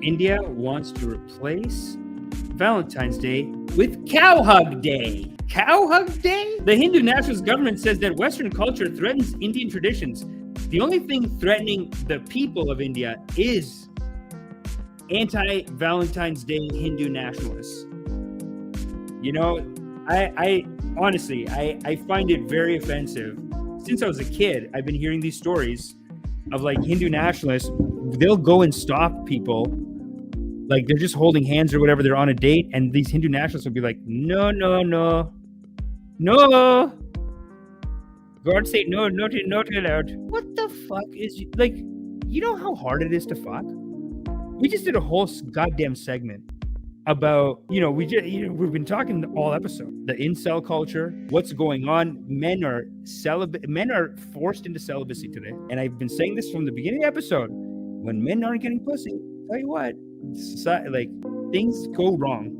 India wants to replace Valentine's Day with Cow Hug Day. Cow Hug Day? The Hindu nationalist government says that Western culture threatens Indian traditions. The only thing threatening the people of India is anti-Valentine's Day Hindu nationalists. You know, I honestly, I find it very offensive. Since I was a kid, I've been hearing these stories of like Hindu nationalists. They'll go and stop people, like they're just holding hands or whatever. They're on a date, and these Hindu nationalists will be like, no. God said no, not allowed. What the fuck is, like, you know how hard it is to fuck? We just did a whole goddamn segment about, we've been talking all episode, the incel culture, what's going on. Men are forced into celibacy today. And I've been saying this from the beginning of the episode. When men aren't getting pussy, tell you what, like, things go wrong.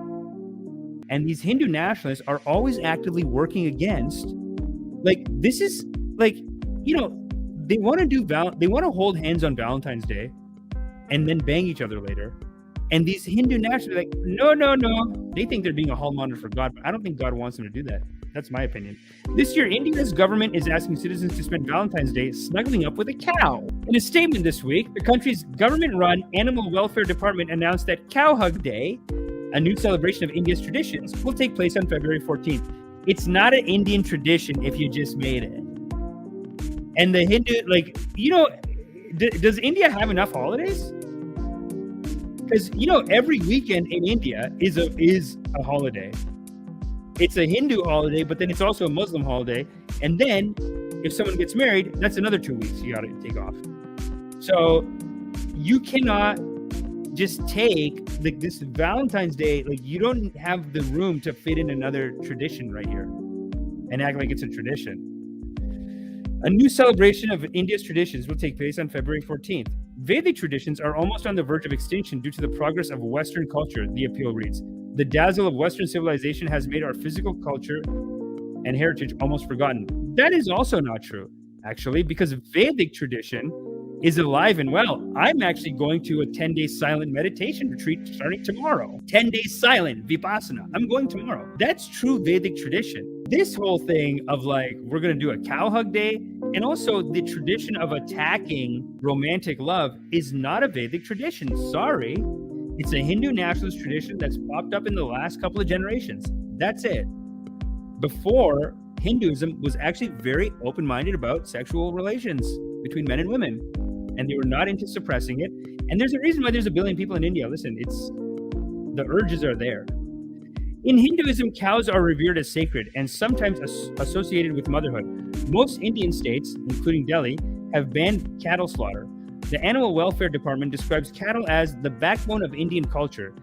And these Hindu nationalists are always actively working against, like, this is like, they want to hold hands on Valentine's Day and then bang each other later. And these Hindu nationalists are like, no. They think they're being a hall monitor for God, but I don't think God wants them to do that. That's my opinion. This year, India's government is asking citizens to spend Valentine's Day snuggling up with a cow. In a statement this week, the country's government-run Animal Welfare Department announced that Cow Hug Day, a new celebration of India's traditions, will take place on February 14th. It's not an Indian tradition if you just made it. And the Hindu, does India have enough holidays? Because, every weekend in India is a holiday. It's a Hindu holiday, but then it's also a Muslim holiday. And then if someone gets married, that's another 2 weeks you got to take off. So you cannot just take this Valentine's Day, you don't have the room to fit in another tradition right here and act like it's a tradition. A new celebration of India's traditions will take place on February 14th. Vedic traditions are almost on the verge of extinction due to the progress of Western culture, the appeal reads. The dazzle of Western civilization has made our physical culture and heritage almost forgotten. That is also not true, actually, because Vedic tradition is alive and well. I'm actually going to a 10-day silent meditation retreat starting tomorrow. 10 days silent, Vipassana. I'm going tomorrow. That's true Vedic tradition. This whole thing of we're going to do a cow hug day, and also the tradition of attacking romantic love is not a Vedic tradition. Sorry. It's a Hindu nationalist tradition that's popped up in the last couple of generations. That's it. Before, Hinduism was actually very open-minded about sexual relations between men and women, and they were not into suppressing it. And there's a reason why there's 1 billion people in India. Listen, the urges are there. In Hinduism, cows are revered as sacred and sometimes associated with motherhood. Most Indian states, including Delhi, have banned cattle slaughter. The Animal Welfare Department describes cattle as the backbone of Indian culture.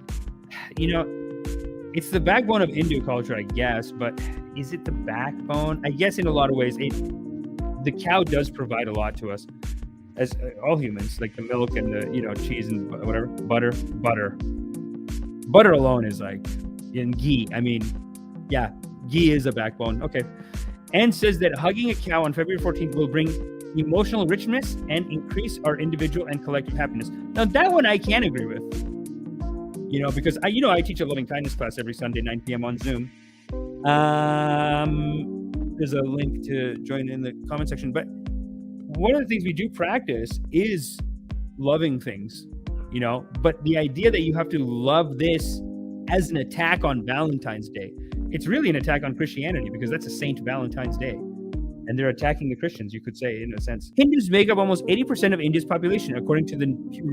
It's the backbone of Hindu culture, I guess, but is it the backbone? I guess in a lot of ways, the cow does provide a lot to us as all humans, like the milk and the, cheese and whatever, butter. Butter alone is in ghee. I mean, yeah, ghee is a backbone. Okay. And says that hugging a cow on February 14th will bring emotional richness and increase our individual and collective happiness. Now that one I can agree with, because I teach a loving kindness class every Sunday, 9 p.m. on Zoom. There's a link to join in the comment section. But one of the things we do practice is loving things, but the idea that you have to love this as an attack on Valentine's Day, it's really an attack on Christianity because that's a Saint Valentine's Day. And they're attacking the Christians, you could say, in a sense. Hindus make up almost 80% of India's population, according to the Pew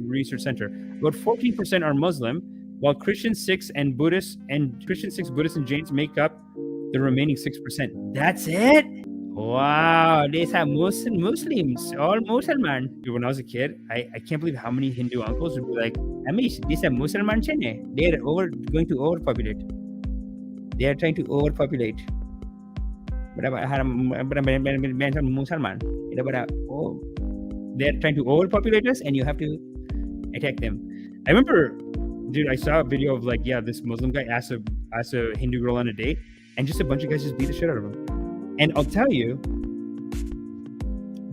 Research Center. About 14% are Muslim, while Christians, Sikhs, Buddhists, and Jains make up the remaining 6%. That's it? Wow, these are Muslims, all Muslims. When I was a kid, I can't believe how many Hindu uncles would be like, Amish, these are Muslims. They're going to overpopulate. They are trying to overpopulate. They're trying to overpopulate us, and you have to attack them. I remember, dude, I saw a video of this Muslim guy asked a Hindu girl on a date, and just a bunch of guys just beat the shit out of him. And I'll tell you,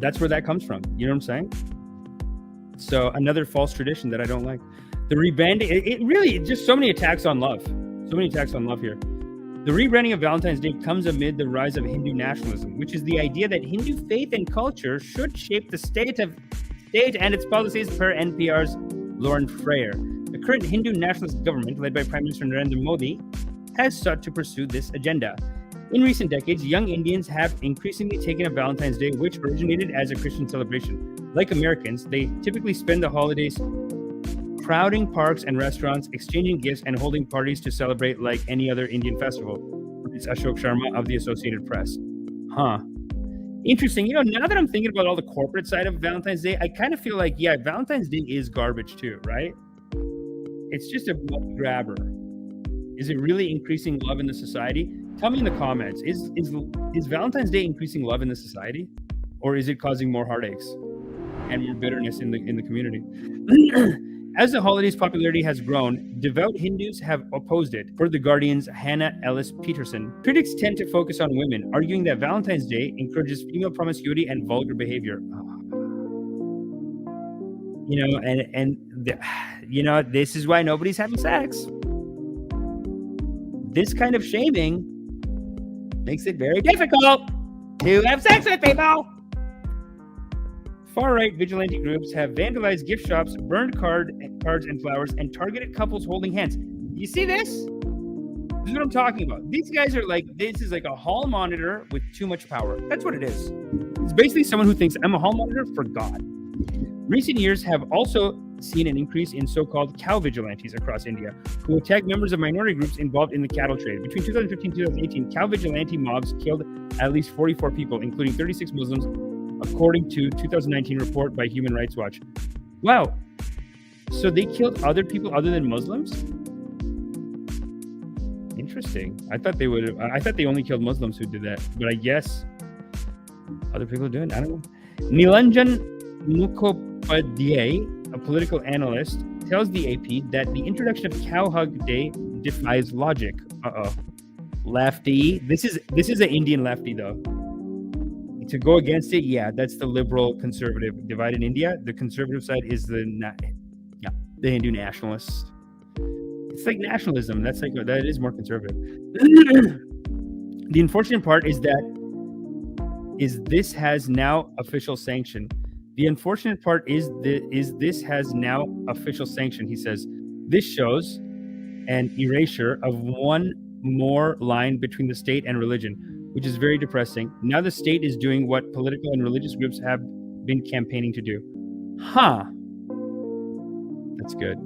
that's where that comes from. You know what I'm saying? So another false tradition that I don't like. The rebranding, it really just so many attacks on love. So many attacks on love here. The rebranding of Valentine's Day comes amid the rise of Hindu nationalism, which is the idea that Hindu faith and culture should shape the state and its policies, per NPR's Lauren Freyer. The current Hindu nationalist government, led by Prime Minister Narendra Modi, has sought to pursue this agenda. In recent decades, young Indians have increasingly taken up Valentine's Day, which originated as a Christian celebration. Like Americans, they typically spend the holidays crowding parks and restaurants, exchanging gifts, and holding parties to celebrate like any other Indian festival. It's Ashok Sharma of the Associated Press. Interesting. Now that I'm thinking about all the corporate side of Valentine's Day, I kind of feel like, yeah, Valentine's Day is garbage too, right? It's just a blood grabber. Is it really increasing love in the society? Tell me in the comments, is Valentine's Day increasing love in the society? Or is it causing more heartaches and more bitterness in the community? As the holiday's popularity has grown, devout Hindus have opposed it. For The Guardian's Hannah Ellis Peterson, critics tend to focus on women, arguing that Valentine's Day encourages female promiscuity and vulgar behavior. This is why nobody's having sex. This kind of shaming makes it very difficult to have sex with people. Far-right vigilante groups have vandalized gift shops, burned cards and flowers, and targeted couples holding hands. You see this? This is what I'm talking about. These guys are like, this is like a hall monitor with too much power. That's what it is. It's basically someone who thinks I'm a hall monitor for God. Recent years have also seen an increase in so-called cow vigilantes across India, who attack members of minority groups involved in the cattle trade. Between 2015 and 2018, cow vigilante mobs killed at least 44 people, including 36 Muslims, according to 2019 report by Human Rights Watch. Wow. So they killed other people other than Muslims? Interesting. I thought they only killed Muslims who did that, but I guess other people are doing it. I don't know. Nilanjan Mukhopadhyay, a political analyst, tells the AP that the introduction of Cow Hug Day defies logic. Lefty. This is an Indian lefty though. To go against it, yeah, that's the liberal conservative divide in India. The conservative side is the Hindu nationalists. It's like nationalism. That is more conservative. The unfortunate part is this has now official sanction. The unfortunate part is this has now official sanction. He says this shows an erasure of one more line between the state and religion, which is very depressing. Now the state is doing what political and religious groups have been campaigning to do. That's good.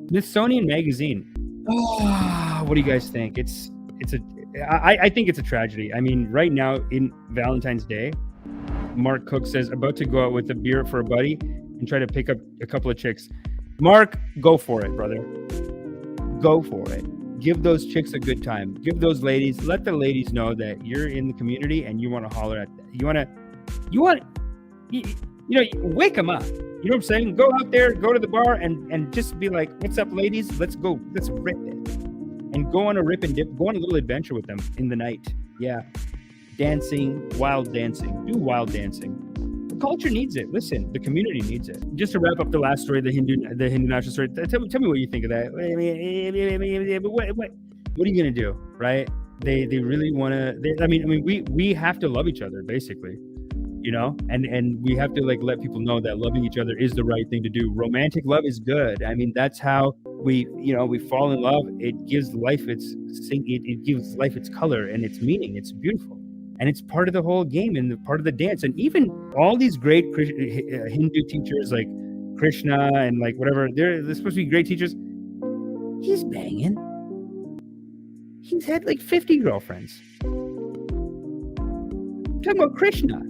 Smithsonian Magazine. What do you guys think? I think it's a tragedy. I mean, right now in Valentine's Day, Mark Cook says, about to go out with a beer for a buddy and try to pick up a couple of chicks. Mark, go for it, brother. Go for it. Give those chicks a good time. Give those ladies, let the ladies know that you're in the community and you want to holler at them. Wake them up. You know what I'm saying? Go out there, go to the bar and just be like, what's up, ladies? Let's go. Let's rip it. And go on a rip and dip. Go on a little adventure with them in the night. Yeah. Dancing, wild dancing. Do wild dancing. The culture needs it. Listen, the community needs it. Just to wrap up the last story, the Hindu national story. Tell me what you think of that. What are you gonna do, right? They really want to. We have to love each other, basically, and we have to let people know that loving each other is the right thing to do. Romantic love is good. I mean, that's how we fall in love. It gives life it gives life its color and its meaning. It's beautiful. And it's part of the whole game and part of the dance. And even all these great Hindu teachers like Krishna and whatever, they're supposed to be great teachers. He's banging. He's had 50 girlfriends. I'm talking about Krishna.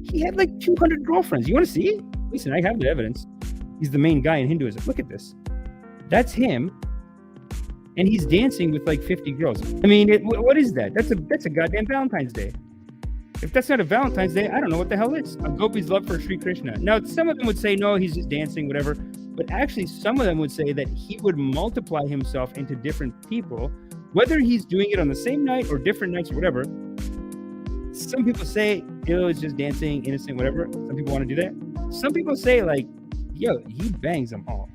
He had 200 girlfriends. You want to see? Listen, I have the evidence. He's the main guy in Hinduism. Look at this. That's him. And he's dancing with 50 girls. I mean, what is that? That's a goddamn Valentine's Day. If that's not a Valentine's Day, I don't know what the hell is. A gopi's love for Sri Krishna. Now, some of them would say, no, he's just dancing, whatever. But actually, some of them would say that he would multiply himself into different people, whether he's doing it on the same night or different nights or whatever. Some people say, it's just dancing, innocent, whatever. Some people want to do that. Some people say, yo, he bangs them all.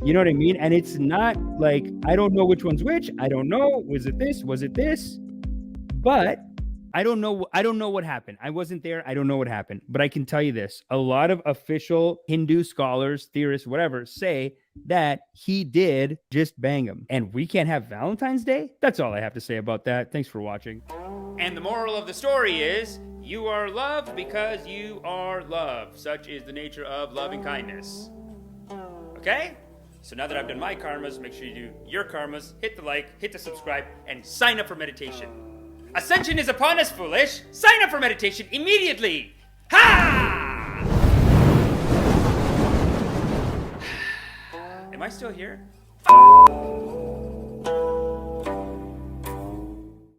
You know what I mean? And it's not like, I don't know which one's which. I don't know. Was it this? Was it this? But I don't know what happened. I wasn't there. I don't know what happened. But I can tell you this. A lot of official Hindu scholars, theorists, whatever, say that he did just bang him. And we can't have Valentine's Day? That's all I have to say about that. Thanks for watching. And the moral of the story is, you are loved because you are loved. Such is the nature of loving kindness. Okay? So now that I've done my karmas, make sure you do your karmas, hit the like, hit the subscribe, and sign up for meditation. Ascension is upon us, foolish! Sign up for meditation immediately! Ha! Am I still here?